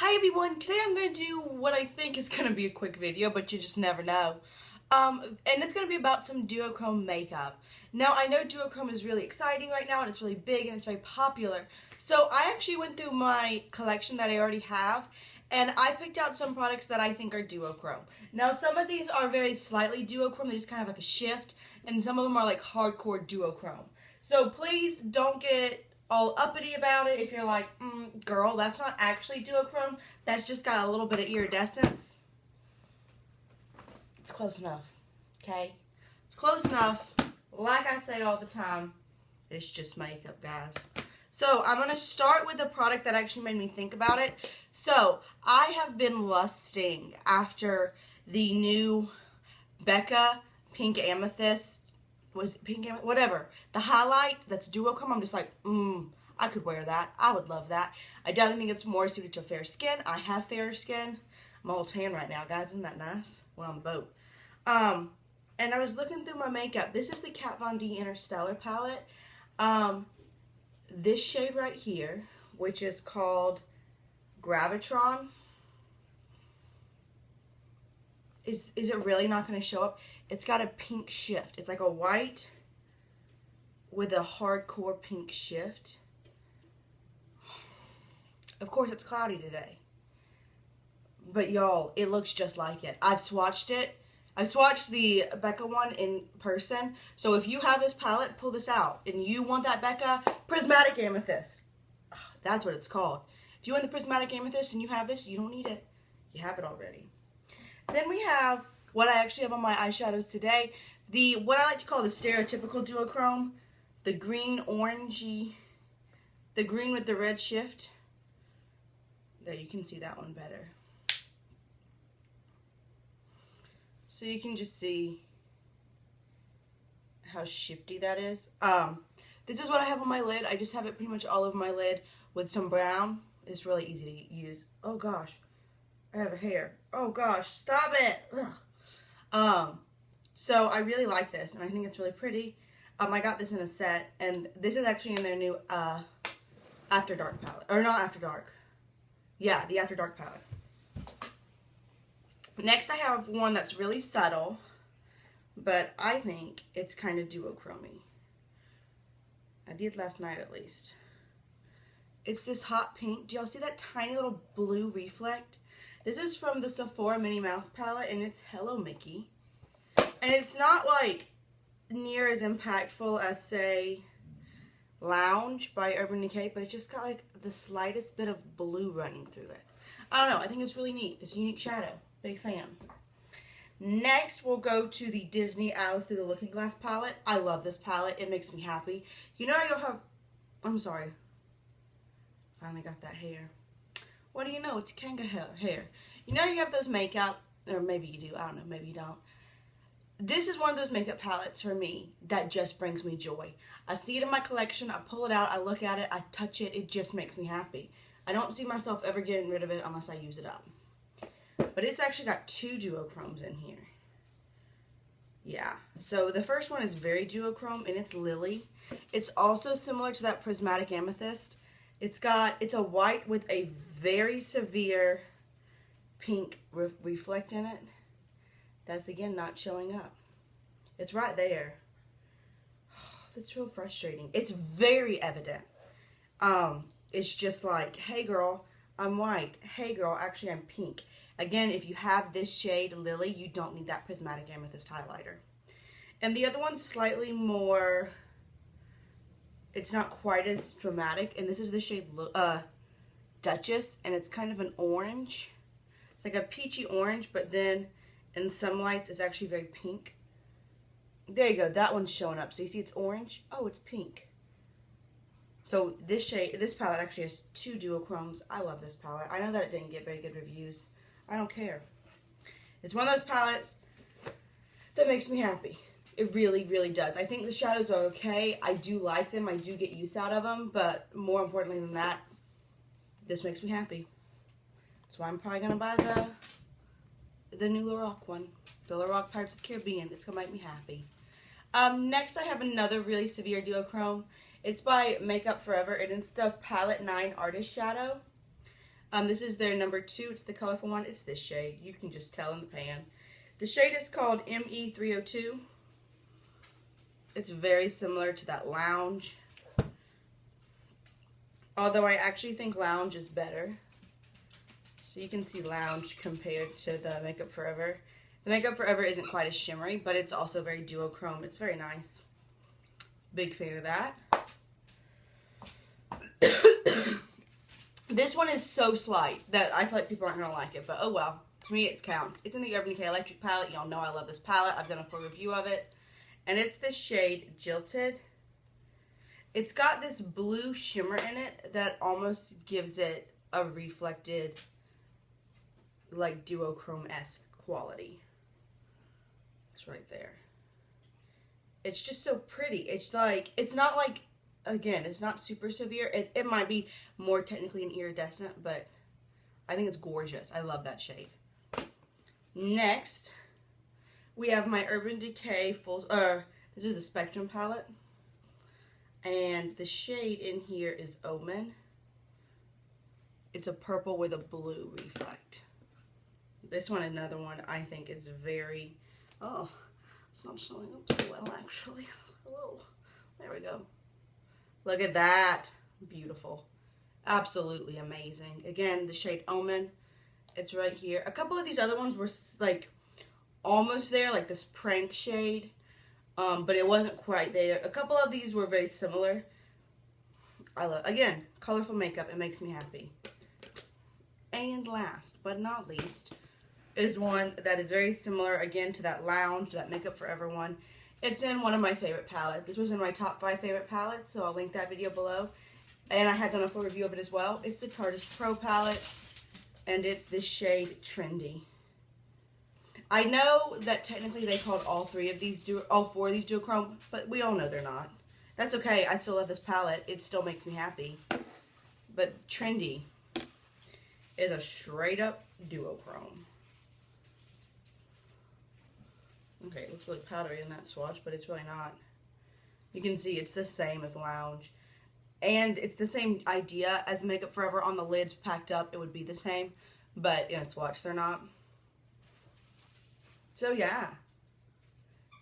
Hi everyone, today I'm going to do what I think is going to be a quick video, but you just never know. And it's going to be about some Duochrome makeup. Now, I know Duochrome is really exciting right now, and it's really big, and it's very popular. So I actually went through my collection that I already have, and I picked out some products that I think are Duochrome. Now, some of these are very slightly Duochrome, they just kind of have like a shift, and some of them are like hardcore Duochrome. So please don't get all uppity about it if you're like, girl, that's not actually duochrome. That's just got a little bit of iridescence. It's close enough, okay? It's close enough. Like I say all the time, it's just makeup, guys. So I'm going to start with the product that actually made me think about it. So I have been lusting after the new Becca Pink Amethyst. Was it pink amethyst? Whatever. The highlight that's duochrome, I'm just like, I could wear that. I would love that. I definitely think it's more suited to fair skin. I have fair skin. I'm all tan right now, guys. Isn't that nice? We're on the boat. And I was looking through my makeup. This is the Kat Von D Innerstellar palette. This shade right here, which is called Gravitron. Is it really not going to show up? It's got a pink shift. It's like a white with a hardcore pink shift. Of course, it's cloudy today. But y'all, it looks just like it. I've swatched it. I've swatched the Becca one in person. So if you have this palette, pull this out. And you want that Becca Prismatic Amethyst. That's what it's called. If you want the Prismatic Amethyst and you have this, you don't need it. You have it already. Then we have what I actually have on my eyeshadows today. What I like to call the stereotypical duochrome. The green orangey, the green with the red shift. There, you can see that one better. So you can just see how shifty that is. This is what I have on my lid. I just have it pretty much all over my lid with some brown. It's really easy to use. Oh gosh. I have a hair. Oh gosh, stop it. Ugh. So I really like this, and I think it's really pretty. I got this in a set, and this is actually in their new After Dark palette. Or not After Dark. Yeah, the After Dark palette. Next I have one that's really subtle, but I think it's kind of duochrome-y. I did last night at least. It's this hot pink. Do y'all see that tiny little blue reflect? This is from the Sephora Minnie Mouse palette, and it's Hello Mickey. And it's not like near as impactful as, say, Lounge by Urban Decay, but it's just got like the slightest bit of blue running through it. I don't know. I think it's really neat. It's a unique shadow. Big fan. Next, we'll go to the Disney Alice Through the Looking Glass palette. I love this palette. It makes me happy. You know you'll have... I'm sorry. Finally got that hair. What do you know? It's Kanga hair. You know you have those makeup, or maybe you do, I don't know, maybe you don't. This is one of those makeup palettes for me that just brings me joy. I see it in my collection, I pull it out, I look at it, I touch it, it just makes me happy. I don't see myself ever getting rid of it unless I use it up. But it's actually got two duochromes in here. Yeah, so the first one is very duochrome, and it's Lily. It's also similar to that Prismatic Amethyst. It's a white with a very severe pink reflect in it. That's again not showing up. It's right there. That's real frustrating. It's very evident. It's just like, hey girl, I'm white. Hey girl, actually I'm pink. Again, if you have this shade Lily, you don't need that Prismatic Amethyst highlighter. And the other one's slightly more... It's not quite as dramatic, and this is the shade Duchess, and it's kind of an orange. It's like a peachy orange, but then in some lights it's actually very pink. There you go, that one's showing up. So you see it's orange? Oh, it's pink. So this palette actually has two duochromes. I love this palette. I know that it didn't get very good reviews. I don't care. It's one of those palettes that makes me happy. It really, really does. I think the shadows are okay. I do like them. I do get use out of them. But more importantly than that, this makes me happy. That's why I'm probably going to buy the new Lorac one. The Lorac Pirates of the Caribbean. It's going to make me happy. Next, I have another really severe duochrome. It's by Makeup Forever, and it's the Palette 9 Artist Shadow. This is their number 2. It's the colorful one. It's this shade. You can just tell in the pan. The shade is called ME302. It's very similar to that Lounge. Although I actually think Lounge is better. So you can see Lounge compared to the Makeup Forever. The Makeup Forever isn't quite as shimmery, but it's also very duochrome. It's very nice. Big fan of that. This one is so slight that I feel like people aren't going to like it, but oh well. To me, it counts. It's in the Urban Decay Electric palette. Y'all know I love this palette. I've done a full review of it. And it's this shade, Jilted. It's got this blue shimmer in it that almost gives it a reflected, like, duochrome-esque quality. It's right there. It's just so pretty. It's like, it's not like, again, it's not super severe. It might be more technically an iridescent, but I think it's gorgeous. I love that shade. Next, we have my Urban Decay this is the Spectrum palette. And the shade in here is Omen. It's a purple with a blue reflect. This one, another one, I think is very, oh, it's not showing up so well actually. Hello. There we go. Look at that. Beautiful. Absolutely amazing. Again, the shade Omen. It's right here. A couple of these other ones were like almost there, like this Prank shade. But it wasn't quite there. A couple of these were very similar. I love, again, colorful makeup. It makes me happy. And last but not least is one that is very similar, again, to that Lounge, that Makeup Forever one. It's in one of my favorite palettes. This was in my top 5 favorite palettes, so I'll link that video below. And I have done a full review of it as well. It's the Tarteist Pro palette, and it's this shade Trendy. I know that technically they called all 4 of these duochrome, but we all know they're not. That's okay. I still love this palette. It still makes me happy. But Trendy is a straight up duochrome. Okay, it looks really powdery in that swatch, but it's really not. You can see it's the same as Lounge. And it's the same idea as Makeup Forever. On the lids packed up, it would be the same. But in a swatch, they're not. So yeah,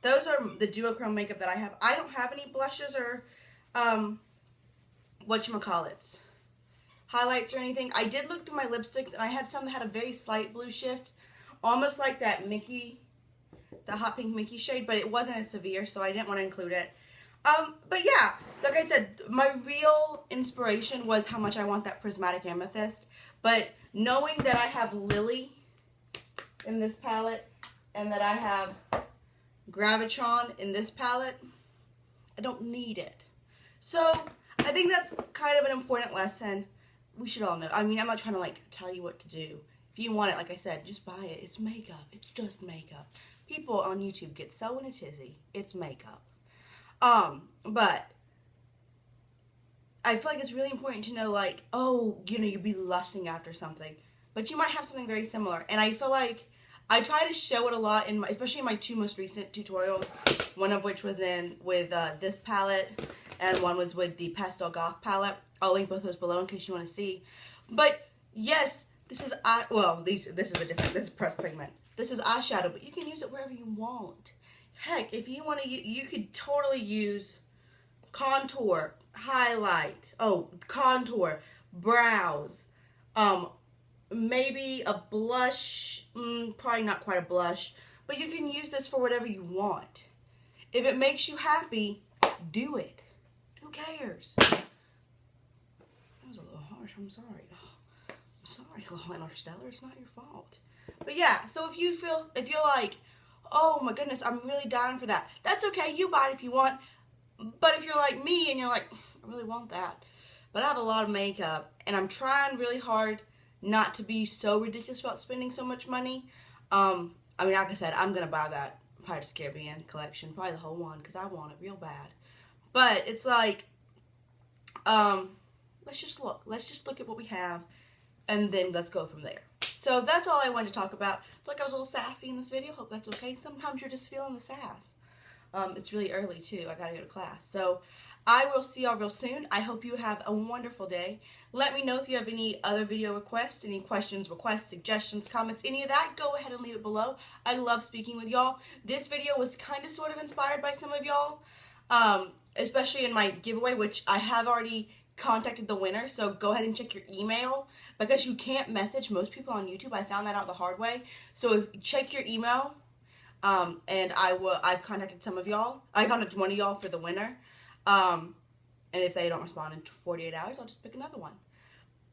those are the duochrome makeup that I have. I don't have any blushes or whatchamacallits, highlights or anything. I did look through my lipsticks and I had some that had a very slight blue shift, almost like that Mickey, the hot pink Mickey shade, but it wasn't as severe, so I didn't want to include it. But yeah, like I said, my real inspiration was how much I want that prismatic amethyst, but knowing that I have Lily in this palette, and that I have Gravitron in this palette, I don't need it. So I think that's kind of an important lesson. We should all know. I mean, I'm not trying to like tell you what to do. If you want it, like I said, just buy it. It's makeup. It's just makeup. People on YouTube get so in a tizzy. It's makeup. But I feel like it's really important to know, like, oh, you know, you'd be lusting after something, but you might have something very similar. And I feel like I try to show it a lot, in my, especially in my 2 most recent tutorials, one of which was with this palette, and one was with the Pastel Goth palette. I'll link both those below in case you want to see. But yes, this is this is pressed pigment. This is eyeshadow, but you can use it wherever you want. Heck, if you want to, you could totally use contour, highlight, contour, brows, maybe a blush, probably not quite a blush, but you can use this for whatever you want. If it makes you happy, do it. Who cares? That was a little harsh. I'm sorry. Oh, I'm sorry, Innerstellar. It's not your fault. But yeah, so if you're like, oh my goodness, I'm really dying for that, that's okay. You buy it if you want. But if you're like me and you're like, I really want that, but I have a lot of makeup and I'm trying really hard not to be so ridiculous about spending so much money. I mean, like I said, I'm going to buy that Pirates of the Caribbean collection, probably the whole one, because I want it real bad. But it's like, let's just look. Let's just look at what we have, and then let's go from there. So that's all I wanted to talk about. I feel like I was a little sassy in this video. Hope that's okay. Sometimes you're just feeling the sass. It's really early, too. I got to go to class. So I will see y'all real soon. I hope you have a wonderful day. Let me know if you have any other video requests, any questions, requests, suggestions, comments, any of that. Go ahead and leave it below. I love speaking with y'all. This video was kind of sort of inspired by some of y'all, especially in my giveaway, which I have already contacted the winner, so go ahead and check your email because you can't message most people on YouTube. I found that out the hard way. So check your email, and I've contacted some of y'all. I contacted one of y'all for the winner. And if they don't respond in 48 hours, I'll just pick another one.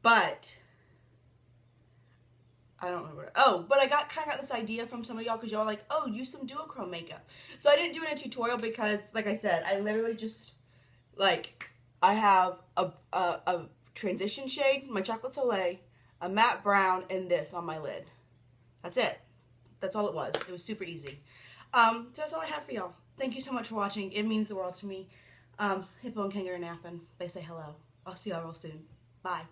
But I don't remember. Oh, but I kind of got this idea from some of y'all because y'all are like, oh, use some Duochrome makeup. So I didn't do it in a tutorial because, like I said, I literally just, like, I have a transition shade, my chocolate Soleil, a matte brown, and this on my lid. That's it. That's all it was. It was super easy. So that's all I have for y'all. Thank you so much for watching. It means the world to me. Hippo and Kangaroo napping. They say hello. I'll see y'all real soon. Bye.